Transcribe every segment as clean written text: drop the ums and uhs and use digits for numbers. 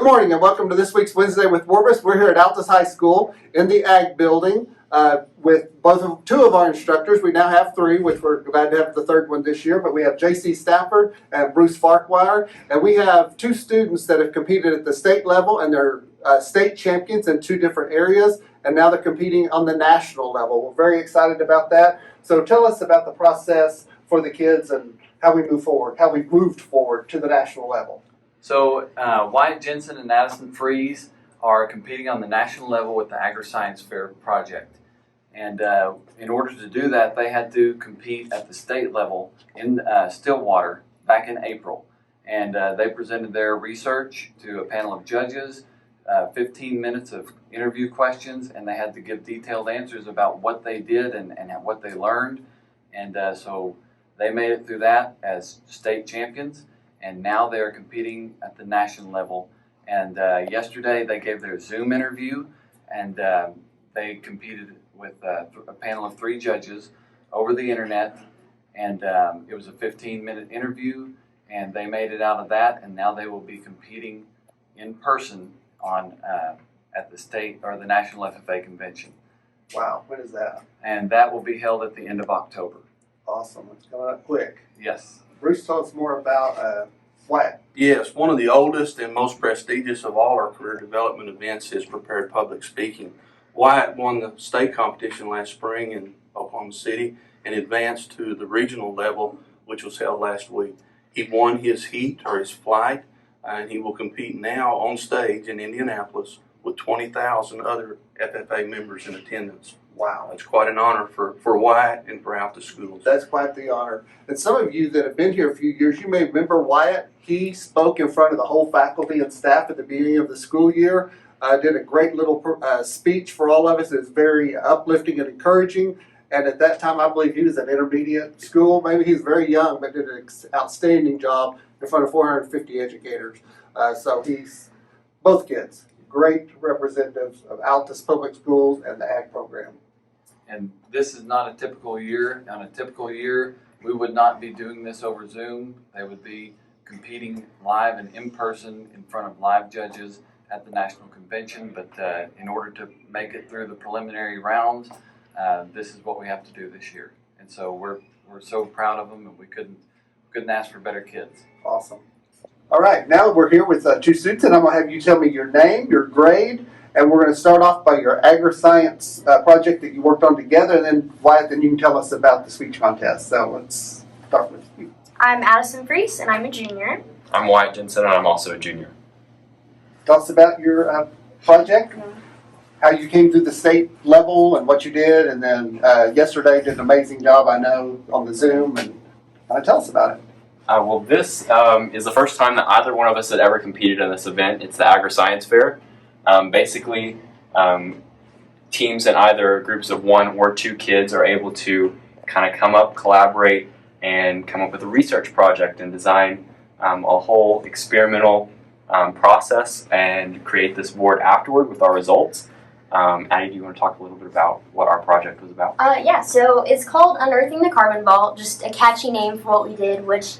morning and welcome to this week's Wednesday with Warbus. We're here at Altus High School in the Ag Building with two of our instructors. We now have three, which we're glad to have the third one this year, but we have J.C. Stafford and Bruce Farquhar, and we have two students that have competed at the state level, and they're state champions in two different areas, and now they're competing on the national level. We're very excited about that. So tell us about the process for the kids and how we move forward, how we've moved forward to the national level. So Wyatt Jensen and Addison Freeze are competing on the national level with the Agri-Science Fair project. And in order to do that, they had to compete at the state level in Stillwater back in April. And they presented their research to a panel of judges, 15 minutes of interview questions, and they had to give detailed answers about what they did and what they learned. And so they made it through that as state champions. And now they are competing at the national level. And yesterday they gave their Zoom interview, and they competed with a panel of three judges over the internet. And it was a 15-minute interview, and they made it out of that. And now they will be competing in person on at the state or the National FFA convention. Wow, when is that? And that will be held at the end of October. Awesome, it's coming up quick. Yes. Bruce, tell us more about Wyatt. Yes, one of the oldest and most prestigious of all our career development events is prepared public speaking. Wyatt won the state competition last spring in Oklahoma City and advanced to the regional level, which was held last week. He won his heat or his flight, and he will compete now on stage in Indianapolis with 20,000 other FFA members in attendance. Wow. That's quite an honor for Wyatt and for Altus schools. That's quite the honor. And some of you that have been here a few years, you may remember Wyatt. He spoke in front of the whole faculty and staff at the beginning of the school year. Did a great little speech for all of us. It's very uplifting and encouraging. And at that time, I believe he was at intermediate school. Maybe he was very young, but did an outstanding job in front of 450 educators. So he's, both kids, great representatives of Altus Public Schools and the Ag program. And this is not a typical year. On a typical year, we would not be doing this over Zoom. They would be competing live and in person in front of live judges at the national convention. But in order to make it through the preliminary rounds, this is what we have to do this year. And so we're so proud of them, and we couldn't ask for better kids. Awesome. All right, now we're here with two students, and I'm going to have you tell me your name, your grade, and we're going to start off by your agri-science project that you worked on together, and then Wyatt, then you can tell us about the speech contest. So let's start with you. I'm Addison Freeze, and I'm a junior. I'm Wyatt Jensen, and I'm also a junior. Tell us about your project, how you came through the state level and what you did, and then yesterday did an amazing job, I know, on the Zoom, and tell us about it. Well, this is the first time that either one of us had ever competed in this event. It's the Agri-Science Fair. Basically, teams in either groups of 1 or 2 kids are able to kind of come up, collaborate, and come up with a research project and design a whole experimental process and create this board afterward with our results. Addie, do you want to talk a little bit about what our project was about? Yeah, so it's called Unearthing the Carbon Vault, just a catchy name for what we did, which,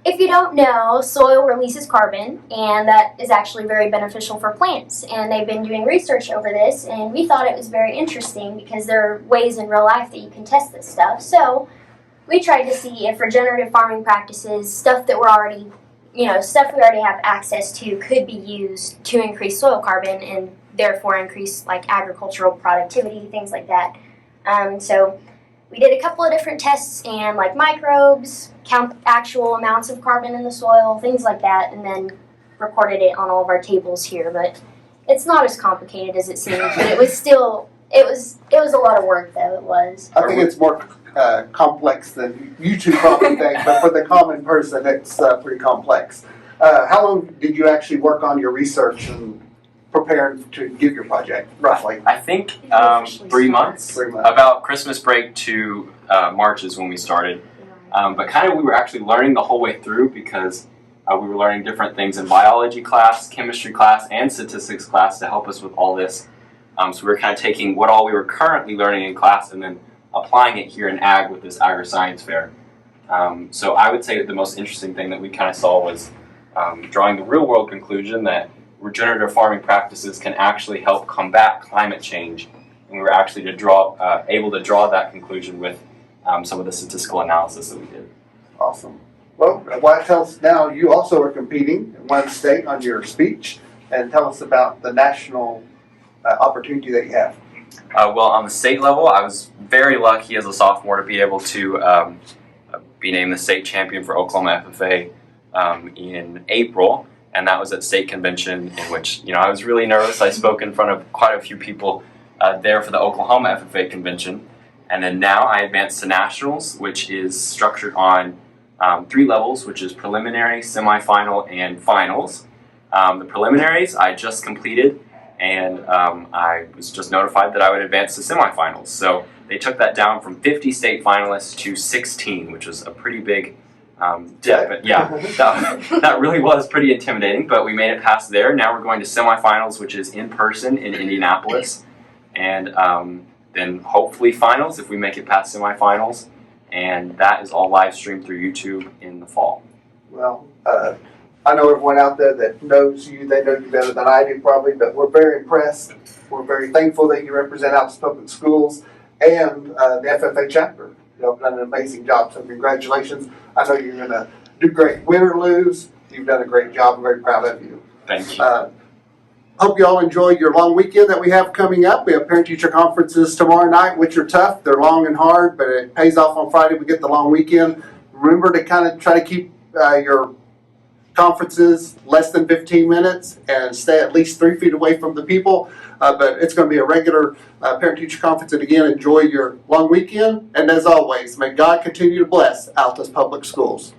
if you don't know, soil releases carbon, and that is actually very beneficial for plants. And they've been doing research over this, and we thought it was very interesting because there are ways in real life that you can test this stuff. So we tried to see if regenerative farming practices, stuff we already have access to, could be used to increase soil carbon and therefore increase like agricultural productivity, things like that. So we did a couple of different tests and like microbes, count actual amounts of carbon in the soil, things like that, and then recorded it on all of our tables here. But it's not as complicated as it seems, but it was still, it was a lot of work though, it was. I think it's more complex than you two probably think, but for the common person, it's pretty complex. How long did you actually work on your research and preparing to give your project, roughly? I think 3 months. 3 months. About Christmas break to March is when we started. But kind of we were actually learning the whole way through because we were learning different things in biology class, chemistry class, and statistics class to help us with all this. So we were kind of taking what all we were currently learning in class and then applying it here in ag with this Agri-Science Fair. So I would say that the most interesting thing that we kind of saw was drawing the real-world conclusion that regenerative farming practices can actually help combat climate change. And we were actually able to draw that conclusion with some of the statistical analysis that we did. Awesome. Well, why tell us now you also are competing in one state on your speech, and tell us about the national opportunity that you have. Well, on the state level, I was very lucky as a sophomore to be able to be named the state champion for Oklahoma FFA in April, and that was at state convention, in which I was really nervous. I spoke in front of quite a few people there for the Oklahoma FFA convention, and then now I advanced to nationals, which is structured on 3 levels, which is preliminary, semifinal, and finals. The preliminaries I just completed, and I was just notified that I would advance to semifinals. So they took that down from 50 state finalists to 16, which was a pretty big dip. But yeah, that really was pretty intimidating, but we made it past there. Now we're going to semifinals, which is in person in Indianapolis, and then hopefully finals if we make it past semifinals. And that is all live streamed through YouTube in the fall. Well, I know everyone out there that knows you, they know you better than I do probably, but we're very impressed. We're very thankful that you represent Altus Public Schools and the FFA chapter. You've done an amazing job, so congratulations. I know you're going to do great. Win or lose, you've done a great job. I'm very proud of you. Thank you. Hope you all enjoy your long weekend that we have coming up. We have parent-teacher conferences tomorrow night, which are tough. They're long and hard, but it pays off on Friday. We get the long weekend. Remember to kind of try to keep your conferences less than 15 minutes and stay at least 3 feet away from the people. But it's going to be a regular parent-teacher conference. And again, enjoy your long weekend. And as always, may God continue to bless Altus Public Schools.